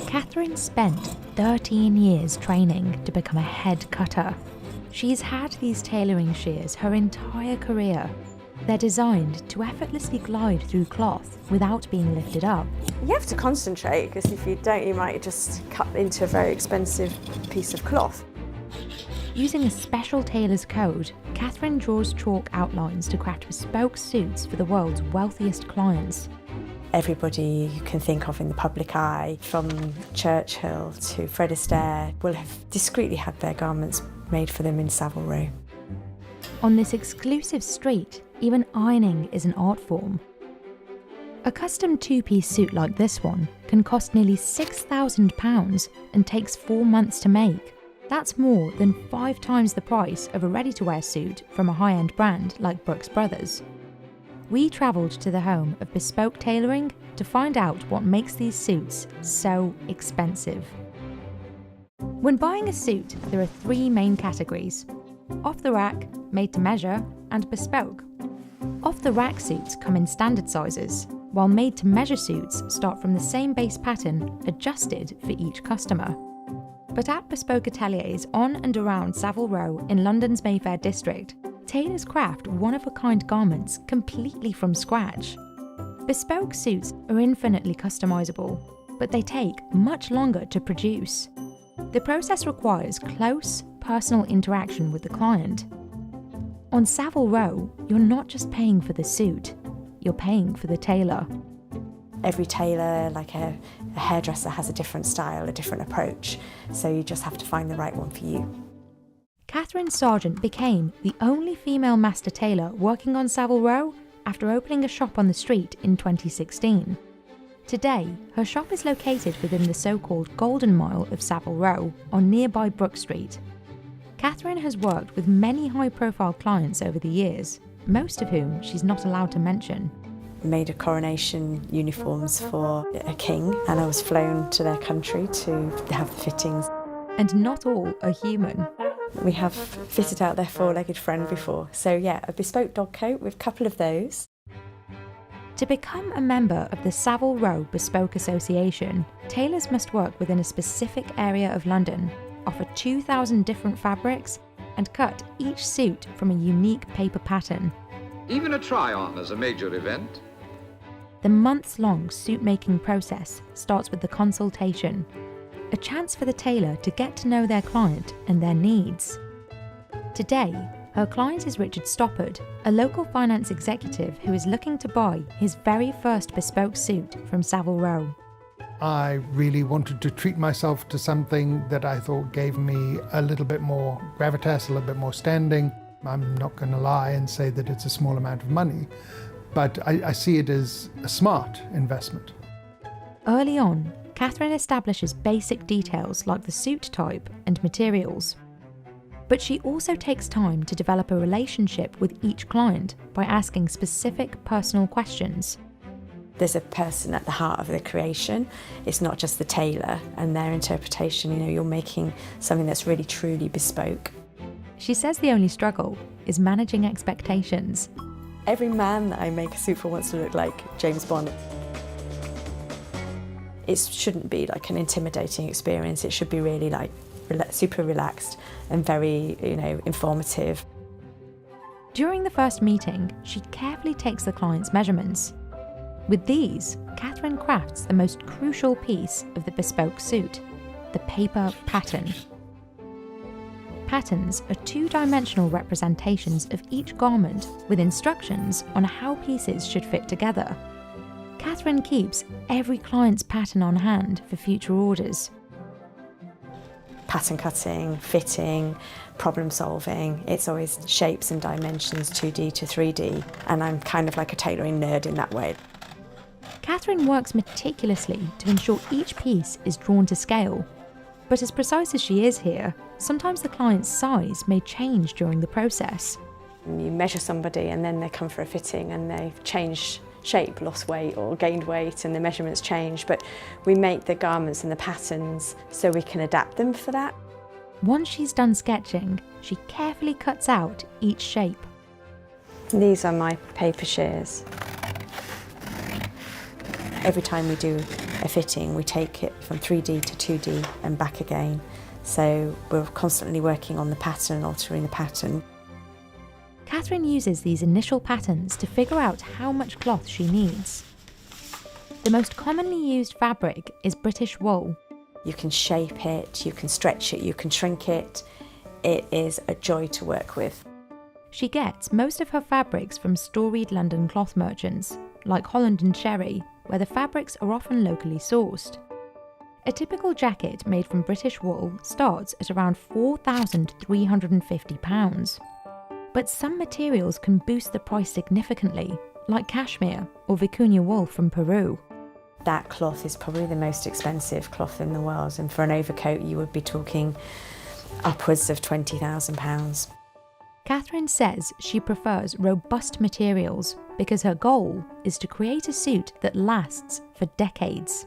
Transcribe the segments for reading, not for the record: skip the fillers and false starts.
Catherine spent 13 years training to become a head cutter. She's had these tailoring shears her entire career. They're designed to effortlessly glide through cloth without being lifted up. You have to concentrate, because if you don't, you might just cut into a very expensive piece of cloth. Using a special tailor's code, Catherine draws chalk outlines to craft bespoke suits for the world's wealthiest clients. Everybody you can think of in the public eye, from Churchill to Fred Astaire, will have discreetly had their garments made for them in Savile Row. On this exclusive street, even ironing is an art form. A custom two-piece suit like this one can cost nearly £6,000 and takes 4 months to make. That's more than 5 times the price of a ready-to-wear suit from a high-end brand like Brooks Brothers. We travelled to the home of bespoke tailoring to find out what makes these suits so expensive. When buying a suit, there are 3 main categories: off the rack, made to measure, and bespoke. Off the rack suits come in standard sizes, while made to measure suits start from the same base pattern adjusted for each customer. But at bespoke ateliers on and around Savile Row in London's Mayfair district, tailors craft one-of-a-kind garments completely from scratch. Bespoke suits are infinitely customizable, but they take much longer to produce. The process requires close, personal interaction with the client. On Savile Row, you're not just paying for the suit, you're paying for the tailor. Every tailor, like a hairdresser, has a different style, a different approach, so you just have to find the right one for you. Catherine Sargent became the only female master tailor working on Savile Row after opening a shop on the street in 2016. Today, her shop is located within the so-called Golden Mile of Savile Row on nearby Brook Street. Catherine has worked with many high-profile clients over the years, most of whom she's not allowed to mention. Made a coronation uniforms for a king, and I was flown to their country to have the fittings. And not all are human. We have fitted out their 4-legged friend before, so yeah, a bespoke dog coat with a couple of those. To become a member of the Savile Row Bespoke Association, tailors must work within a specific area of London, offer 2,000 different fabrics, and cut each suit from a unique paper pattern. Even a try-on is a major event. The months-long suit-making process starts with the consultation, a chance for the tailor to get to know their client and their needs. Today, her client is Richard Stoppard, a local finance executive who is looking to buy his very first bespoke suit from Savile Row. I really wanted to treat myself to something that I thought gave me a little bit more gravitas, a little bit more standing. I'm not going to lie and say that it's a small amount of money, but I see it as a smart investment. Early on, Catherine establishes basic details like the suit type and materials. But she also takes time to develop a relationship with each client by asking specific personal questions. There's a person at the heart of the creation. It's not just the tailor and their interpretation. You're making something that's really truly bespoke. She says the only struggle is managing expectations. Every man that I make a suit for wants to look like James Bond. It shouldn't be like an intimidating experience. It should be really like super relaxed and very, informative. During the first meeting, she carefully takes the client's measurements. With these, Catherine crafts the most crucial piece of the bespoke suit, the paper pattern. Patterns are 2-dimensional representations of each garment with instructions on how pieces should fit together. Catherine keeps every client's pattern on hand for future orders. Pattern cutting, fitting, problem solving, it's always shapes and dimensions, 2D to 3D, and I'm kind of like a tailoring nerd in that way. Catherine works meticulously to ensure each piece is drawn to scale. But as precise as she is here, sometimes the client's size may change during the process. You measure somebody and then they come for a fitting and they've changed shape, lost weight or gained weight, and the measurements change, but we make the garments and the patterns so we can adapt them for that. Once she's done sketching, she carefully cuts out each shape. These are my paper shears. Every time we do a fitting, we take it from 3D to 2D and back again. So we're constantly working on the pattern and altering the pattern. Catherine uses these initial patterns to figure out how much cloth she needs. The most commonly used fabric is British wool. You can shape it, you can stretch it, you can shrink it. It is a joy to work with. She gets most of her fabrics from storied London cloth merchants, like Holland and Sherry, where the fabrics are often locally sourced. A typical jacket made from British wool starts at around £4,350. But some materials can boost the price significantly, like cashmere or vicuña wool from Peru. That cloth is probably the most expensive cloth in the world, and for an overcoat you would be talking upwards of £20,000. Catherine says she prefers robust materials because her goal is to create a suit that lasts for decades.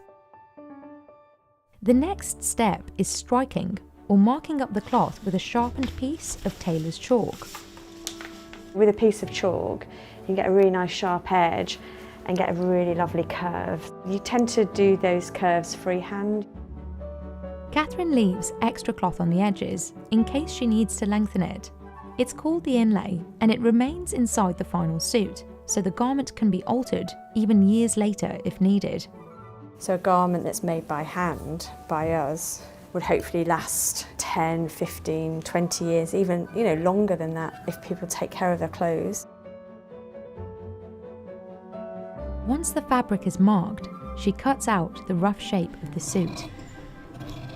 The next step is striking or marking up the cloth with a sharpened piece of tailor's chalk. With a piece of chalk, you can get a really nice sharp edge and get a really lovely curve. You tend to do those curves freehand. Catherine leaves extra cloth on the edges in case she needs to lengthen it. It's called the inlay, and it remains inside the final suit, so the garment can be altered even years later if needed. So a garment that's made by hand, by us, would hopefully last 10, 15, 20 years, even longer than that if people take care of their clothes. Once the fabric is marked, she cuts out the rough shape of the suit.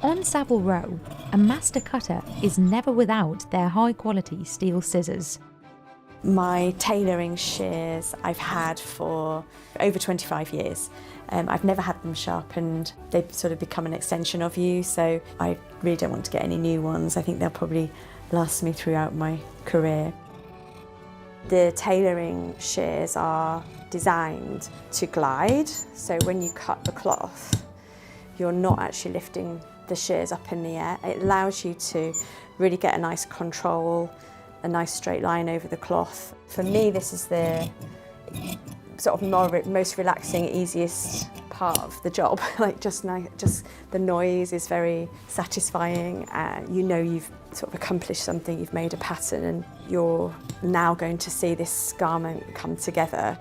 On Savile Row, a master cutter is never without their high-quality steel scissors. My tailoring shears I've had for over 25 years. I've never had them sharpened. They've sort of become an extension of you, so I really don't want to get any new ones. I think they'll probably last me throughout my career. The tailoring shears are designed to glide, so when you cut the cloth, you're not actually lifting the shears up in the air. It allows you to really get a nice control, a nice straight line over the cloth. For me, this is the sort of most relaxing, easiest part of the job. Just the noise is very satisfying. You've sort of accomplished something, you've made a pattern, and you're now going to see this garment come together.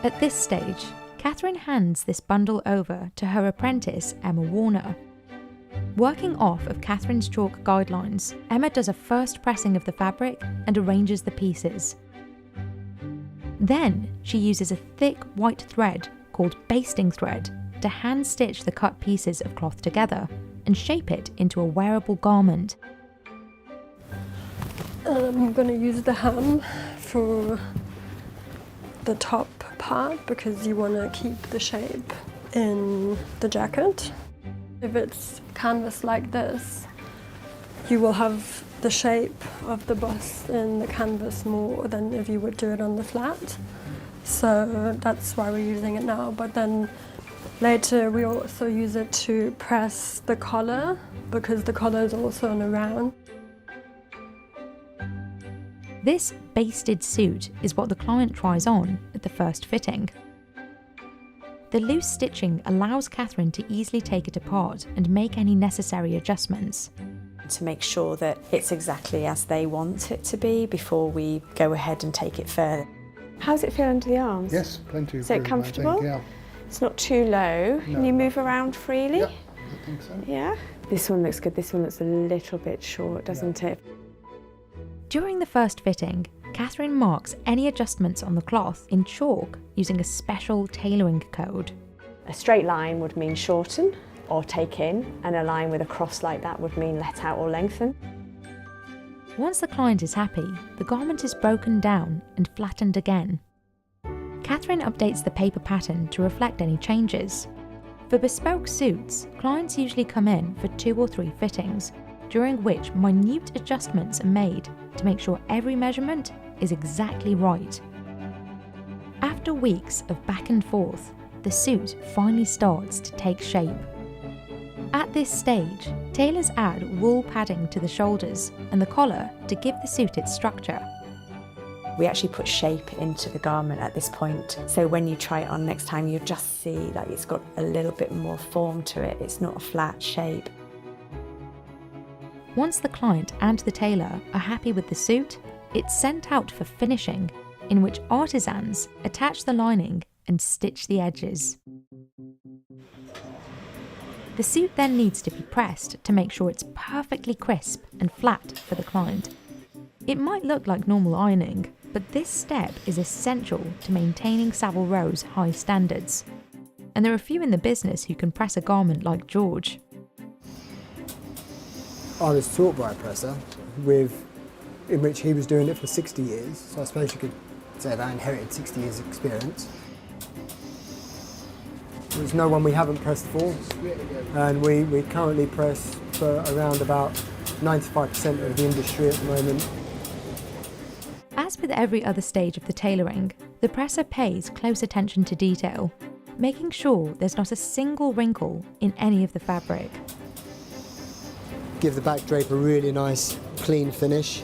At this stage, Catherine hands this bundle over to her apprentice, Emma Warner. Working off of Catherine's chalk guidelines, Emma does a first pressing of the fabric and arranges the pieces. Then she uses a thick white thread called basting thread to hand stitch the cut pieces of cloth together and shape it into a wearable garment. I'm going to use the hem for the top part because you want to keep the shape in the jacket. If it's canvas like this, you will have the shape of the bust in the canvas more than if you would do it on the flat. So that's why we're using it now. But then later we also use it to press the collar because the collar is also on a round. This basted suit is what the client tries on at the first fitting. The loose stitching allows Catherine to easily take it apart and make any necessary adjustments. To make sure that it's exactly as they want it to be before we go ahead and take it further. How does it feel under the arms? Yes, plenty of Is it room, comfortable? I think, yeah. It's not too low. No. Can you move around freely? Yeah, I think so. Yeah? This one looks good. This one looks a little bit short, doesn't it? During the first fitting, Catherine marks any adjustments on the cloth in chalk using a special tailoring code. A straight line would mean shorten or take in, and a line with a cross like that would mean let out or lengthen. Once the client is happy, the garment is broken down and flattened again. Catherine updates the paper pattern to reflect any changes. For bespoke suits, clients usually come in for 2 or 3 fittings, during which minute adjustments are made to make sure every measurement is exactly right. After weeks of back and forth, the suit finally starts to take shape. At this stage, tailors add wool padding to the shoulders and the collar to give the suit its structure. We actually put shape into the garment at this point. So when you try it on next time, you'll just see that it's got a little bit more form to it. It's not a flat shape. Once the client and the tailor are happy with the suit, it's sent out for finishing, in which artisans attach the lining and stitch the edges. The suit then needs to be pressed to make sure it's perfectly crisp and flat for the client. It might look like normal ironing, but this step is essential to maintaining Savile Row's high standards. And there are few in the business who can press a garment like George. I was taught by a presser in which he was doing it for 60 years, so I suppose you could say that I inherited 60 years experience. There's no one we haven't pressed for, and we currently press for around about 95% of the industry at the moment. As with every other stage of the tailoring, the presser pays close attention to detail, making sure there's not a single wrinkle in any of the fabric. Give the back drape a really nice clean finish,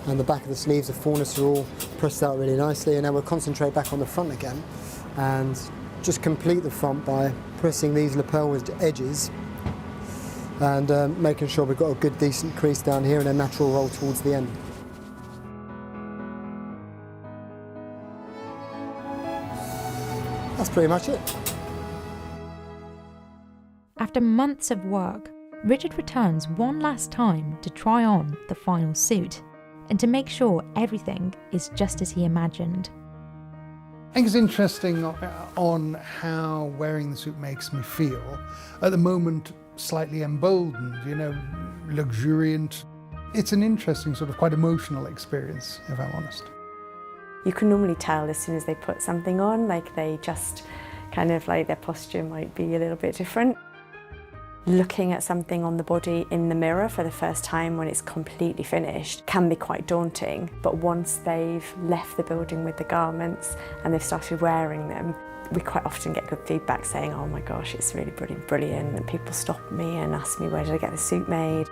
and the back of the sleeves, the fullness are all pressed out really nicely, and now we'll concentrate back on the front again and just complete the front by pressing these lapel edges and making sure we've got a good decent crease down here and a natural roll towards the end. That's pretty much it. After months of work, Richard returns one last time to try on the final suit and to make sure everything is just as he imagined. I think it's interesting on how wearing the suit makes me feel. At the moment, slightly emboldened, luxuriant. It's an interesting, sort of quite emotional experience, if I'm honest. You can normally tell as soon as they put something on, like they just kind of like their posture might be a little bit different. Looking at something on the body in the mirror for the first time when it's completely finished can be quite daunting, but once they've left the building with the garments and they've started wearing them, we quite often get good feedback saying, oh my gosh, it's really brilliant, and people stop me and ask me where did I get the suit made.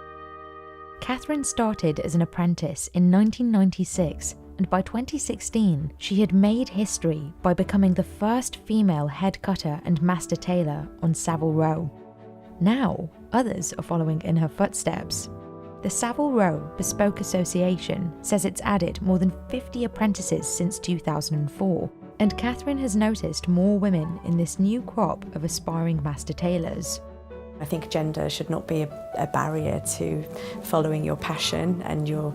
Catherine started as an apprentice in 1996, and by 2016 she had made history by becoming the first female head cutter and master tailor on Savile Row. Now, others are following in her footsteps. The Savile Row Bespoke Association says it's added more than 50 apprentices since 2004, and Catherine has noticed more women in this new crop of aspiring master tailors. I think gender should not be a barrier to following your passion and your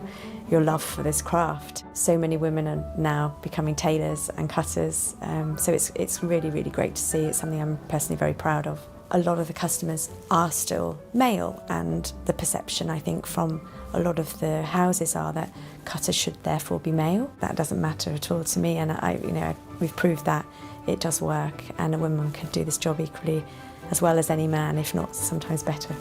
love for this craft. So many women are now becoming tailors and cutters, so it's really, really great to see. It's something I'm personally very proud of. A lot of the customers are still male, and the perception, I think, from a lot of the houses are that cutters should therefore be male. That doesn't matter at all to me, and we've proved that it does work, and a woman can do this job equally as well as any man, if not sometimes better.